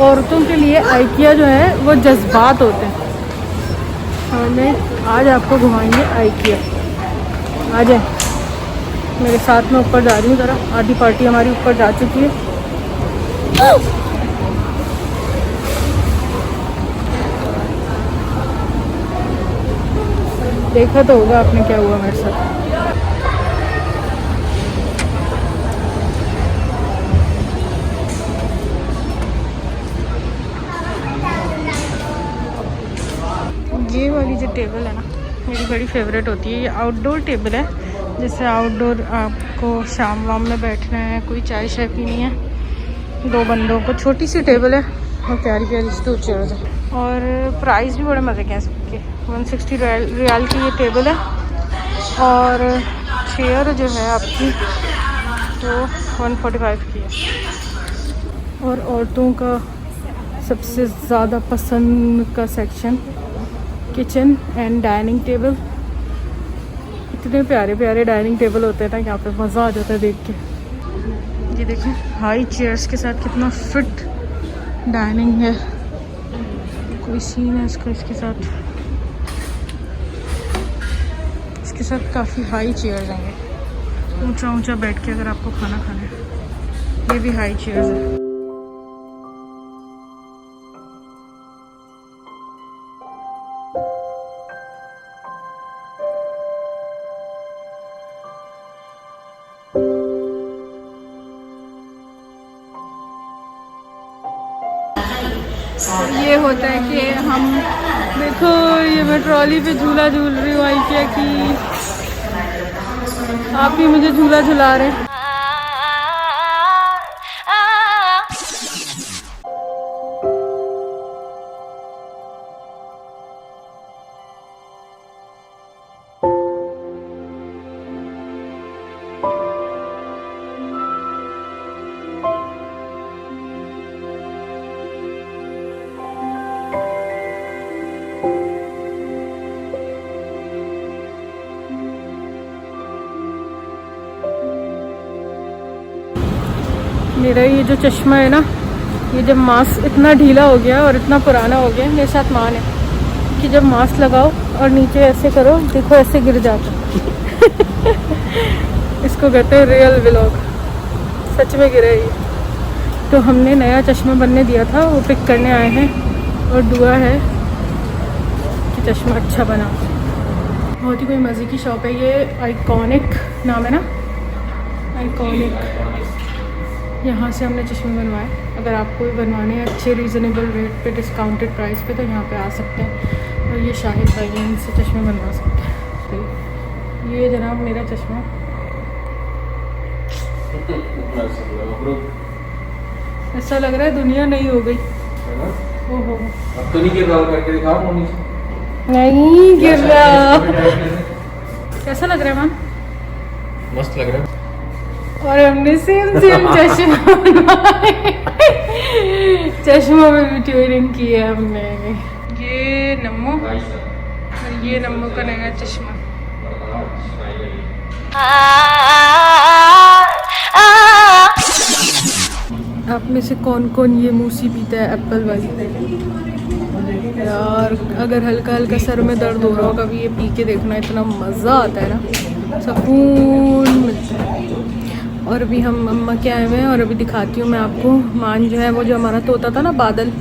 औरतों के लिए आइकिया जो है वो जज्बात होते हैं। हमें आज आपको घुमाएंगे आइकिया। आ जाए मेरे साथ में, ऊपर जा रही हूँ ज़रा। आधी पार्टी हमारी ऊपर जा चुकी है। देखा तो होगा आपने क्या हुआ मेरे साथ। ये वाली जो टेबल है ना, मेरी बड़ी फेवरेट होती है। ये आउटडोर टेबल है, जैसे आउटडोर आपको शाम वाम में बैठना है, कोई चाय शाय पीनी है, 2 बंदों को। छोटी सी टेबल है और प्यारी प्यारी सी 2 चेयर्स है। और प्राइस भी बड़े मज़े के हैं सबके। 160 रियाल की ये टेबल है और चेयर जो है आपकी वो 145 की है। और औरतों का सबसे ज़्यादा पसंद का section kitchen and dining table. इतने प्यारे प्यारे डाइनिंग टेबल होते हैं ना यहाँ पे, मज़ा आ जाता है देख के। ये देखें हाई चेयर्स के साथ कितना फिट डाइनिंग है। कोई सीन है इसका, इसके साथ काफ़ी हाई चेयर्स हैं। ऊंचा ऊंचा बैठ के अगर आपको खाना खाना है, ये भी हाई चेयर्स है। ये होता है कि हम देखो, ये मैं ट्रॉली पे झूला झूल रही हूँ आइकिया की। आप ही मुझे झूला झुला रहे हैं। मेरा ये जो चश्मा है ना, ये जब मास्क इतना ढीला हो गया और इतना पुराना हो गया, मेरे साथ मान है कि जब मास्क लगाओ और नीचे ऐसे करो, देखो ऐसे गिर जाता इसको कहते हैं रियल व्लॉग। सच में गिरा ये। तो हमने नया चश्मा बनने दिया था, वो पिक करने आए हैं और दुआ है कि चश्मा अच्छा बना। बहुत ही कोई मज़े की शॉप है ये। आइकॉनिक नाम है ना, आइकॉनिक। यहाँ से हमने चश्मे बनवाए। अगर आपको भी बनवाने हैं अच्छे रीज़नेबल रेट पे, डिस्काउंटेड प्राइस पे, तो यहाँ पे आ सकते हैं। और ये शाहिद भाई हैं, इनसे चश्मे बनवा सकते हैं। तो ये जनाब मेरा चश्मा। ऐसा लग रहा है दुनिया नई हो गई। ओहो, अब तो नहीं गिर रहा, करके दिखाओ मोनी से। नहीं गिर रहा। कैसा लग रहा है मैम? मस्त लग रहा है। और हमने सेम चश्मा बनवाए। चश्मा में भी ट्यूनिंग की है हमने। ये नम्मो और ये नम्मो का नया चश्मा। आप में से कौन कौन ये मूसी पीता है एप्पल वाली? यार अगर हल्का हल्का सर में दर्द हो रहा हो, कभी ये पी के देखना, इतना मज़ा आता है ना, सुकून मिलता है। और अभी हम मम्मा के आए हुए हैं और अभी दिखाती हूँ मैं आपको। मान जो है वो जो हमारा तोता था ना बादल,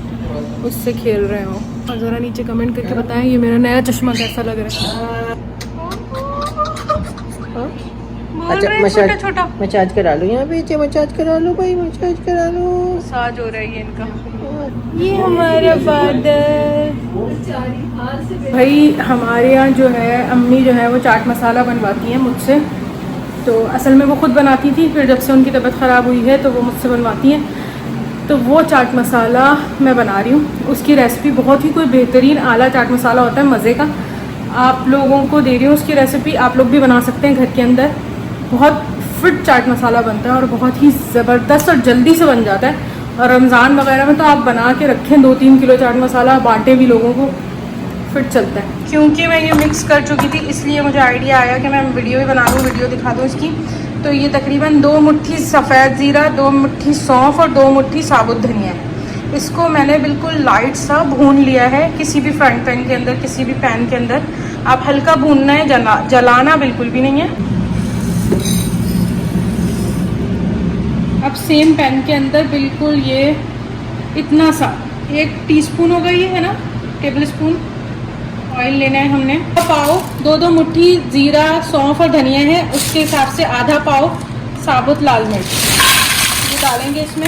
उससे खेल रहे हो। और ज़रा नीचे कमेंट करके बताएं ये मेरा नया चश्मा कैसा लग रहा है। अच्छा मसाज, छोटा मसाज करा लो यहाँ पे, मसाज करा लो भाई, मसाज करा लो। मसाज हो रहा है ये इनका। ये हमारा बादल भाई। हमारे यहाँ जो है अम्मी जो है वो चाट मसाला बनवाती हैं मुझसे। तो असल में वो ख़ुद बनाती थी, फिर जब से उनकी तबीयत ख़राब हुई है तो वो मुझसे बनवाती हैं। तो वो चाट मसाला मैं बना रही हूँ। उसकी रेसिपी बहुत ही कोई बेहतरीन आला चाट मसाला होता है, मज़े का। आप लोगों को दे रही हूँ उसकी रेसिपी, आप लोग भी बना सकते हैं घर के अंदर। बहुत फिट चाट मसाला बनता है और बहुत ही ज़बरदस्त और जल्दी से बन जाता है। और रमज़ान वगैरह में तो आप बना के रखें 2-3 किलो चाट मसाला, बांटे भी लोगों को, फिट चलता है। क्योंकि मैं ये मिक्स कर चुकी थी इसलिए मुझे आइडिया आया कि मैं वीडियो भी बना लूँ, वीडियो दिखा दूँ इसकी। तो ये तकरीबन 2 मुट्ठी सफ़ेद ज़ीरा, 2 मुट्ठी सौंफ और 2 मुट्ठी साबुत धनिया है। इसको मैंने बिल्कुल लाइट सा भून लिया है, किसी भी फ्राइंग पैन के अंदर, किसी भी पैन के अंदर आप हल्का भूनना है, जलाना बिल्कुल भी नहीं है। अब सेम पैन के अंदर बिल्कुल ये इतना सा 1 टीस्पून होगा, ये है ना, टेबल स्पून ऑयल लेना है हमने। पाव 2-2 मुट्ठी ज़ीरा, सौंफ और धनिया है, उसके हिसाब से आधा पाव साबुत लाल मिर्च ये डालेंगे इसमें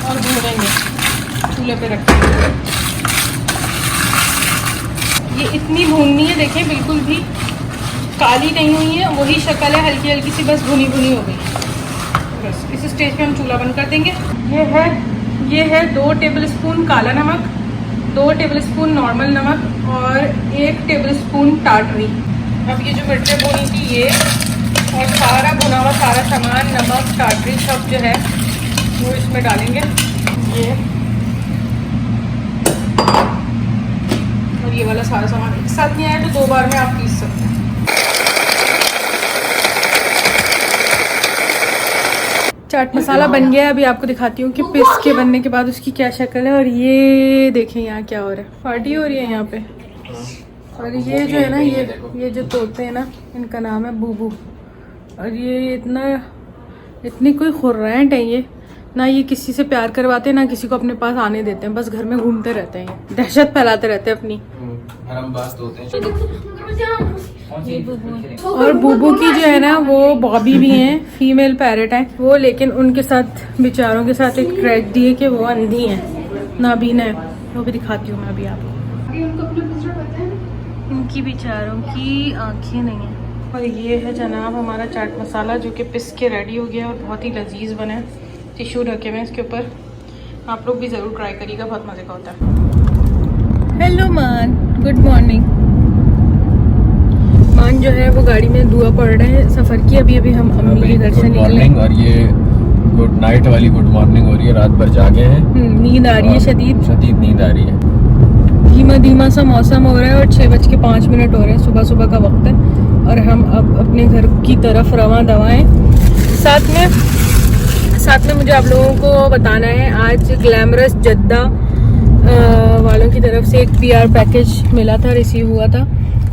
और भूनेंगे, चूल्हे पे रखेंगे। ये इतनी भूननी है, देखें बिल्कुल भी काली नहीं हुई है, वही शक्ल है, हल्की हल्की सी बस भुनी भुनी हो गई। बस इस स्टेज पे हम चूल्हा बंद कर देंगे। ये है 2 टेबल स्पून काला नमक, 2 टेबल स्पून नॉर्मल नमक और 1 टेबल स्पून टाटरी। अब ये जो मिर्चें भुनी थी ये और सारा भुना हुआ सारा सामान, नमक टाटरी सब जो है वो इसमें डालेंगे। ये और ये वाला सारा सामान एक साथ नहीं आया तो 2 बार में आप पीस सकते हैं। चाट मसाला बन गया है। अभी आपको दिखाती हूँ कि पिस के बनने के बाद उसकी क्या शक्ल है। और ये देखें यहाँ क्या हो रहा है, पार्टी हो रही है यहाँ पे। और ये जो है ना, ये जो तोते हैं ना, इनका नाम है बूबू। और ये इतनी कोई खुर्रांट है ये, ना ये किसी से प्यार करवाते हैं ना किसी को अपने पास आने देते हैं, बस घर में घूमते रहते हैं, दहशत फैलाते रहते हैं अपनी। और बूबू की जो है ना वो बॉबी भी हैं, फीमेल पैरेट है वो, लेकिन उनके साथ बेचारों के साथ एक ट्रेजेडी है कि वो अंधी हैं, नाबीना है। वो भी दिखाती हूँ मैं अभी आपको। इनकी बेचारों की आंखें नहीं हैं। और ये है जनाब हमारा चाट मसाला जो कि पिस के रेडी हो गया और बहुत ही लजीज बना है। टिश्यू रखे हुए हैं इसके ऊपर, आप लोग भी ज़रूर ट्राई करिएगा, बहुत मज़े का होता है। हेलो मान, गुड मॉर्निंग। मान जो है वो गाड़ी में दुआ पढ़ रहे हैं सफ़र की। अभी हम अम्मी के घर से निकले और ये गुड नाइट वाली गुड मॉर्निंग हो रही है, रात भर जागे हैं, नींद आ रही है, शदीद नींद आ रही है। धीमा सा मौसम हो रहा है और 6:05 हो रहे हैं, सुबह का वक्त है। और हम अब अपने घर की तरफ रवां दवाएं। साथ में मुझे आप लोगों को बताना है, आज ग्लैमरस जद्दा वालों की तरफ से एक PR पैकेज मिला था, रिसीव हुआ था।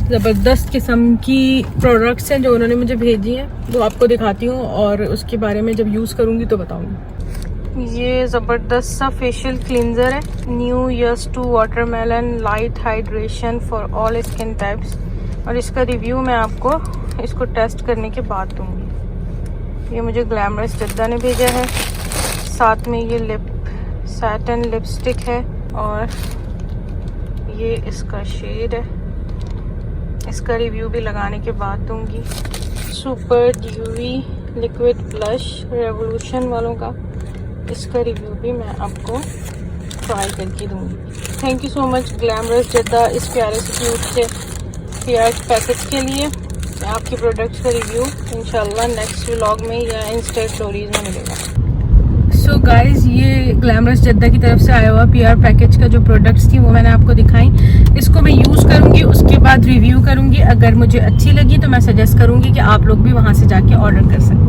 ज़बरदस्त किस्म की प्रोडक्ट्स हैं जो उन्होंने मुझे भेजी हैं, वो आपको दिखाती हूँ और उसके बारे में जब यूज़ करूँगी तो बताऊँगी। ये ज़बरदस्त सा फेशियल क्लींजर है, new yes to watermelon light hydration for all skin types. और इसका रिव्यू मैं आपको इसको टेस्ट करने के बाद दूँगी। ये मुझे ग्लैमरस जद्दा ने भेजा है। साथ में ये सैटिन लिपस्टिक है और ये इसका शेड है। इसका रिव्यू भी लगाने के बाद दूंगी। Super dewy liquid blush revolution वालों का, इसका रिव्यू भी मैं आपको ट्राई करके दूंगी। Thank you so much glamorous Jeddah इस प्यारे से क्यूट से PR पैकेज के लिए। आपके प्रोडक्ट्स का रिव्यू इंशाल्लाह नेक्स्ट व्लॉग में या इंस्टा स्टोरीज में मिलेगा। सो गाइज, ये ग्लैमरस जद्दा की तरफ से आया हुआ PR पैकेज का जो प्रोडक्ट्स थी वो मैंने आपको दिखाई। इसको मैं यूज़ करूँगी, उसके बाद रिव्यू करूँगी। अगर मुझे अच्छी लगी तो मैं सजेस्ट करूँगी कि आप लोग भी वहाँ से जाके ऑर्डर कर सकते हैं।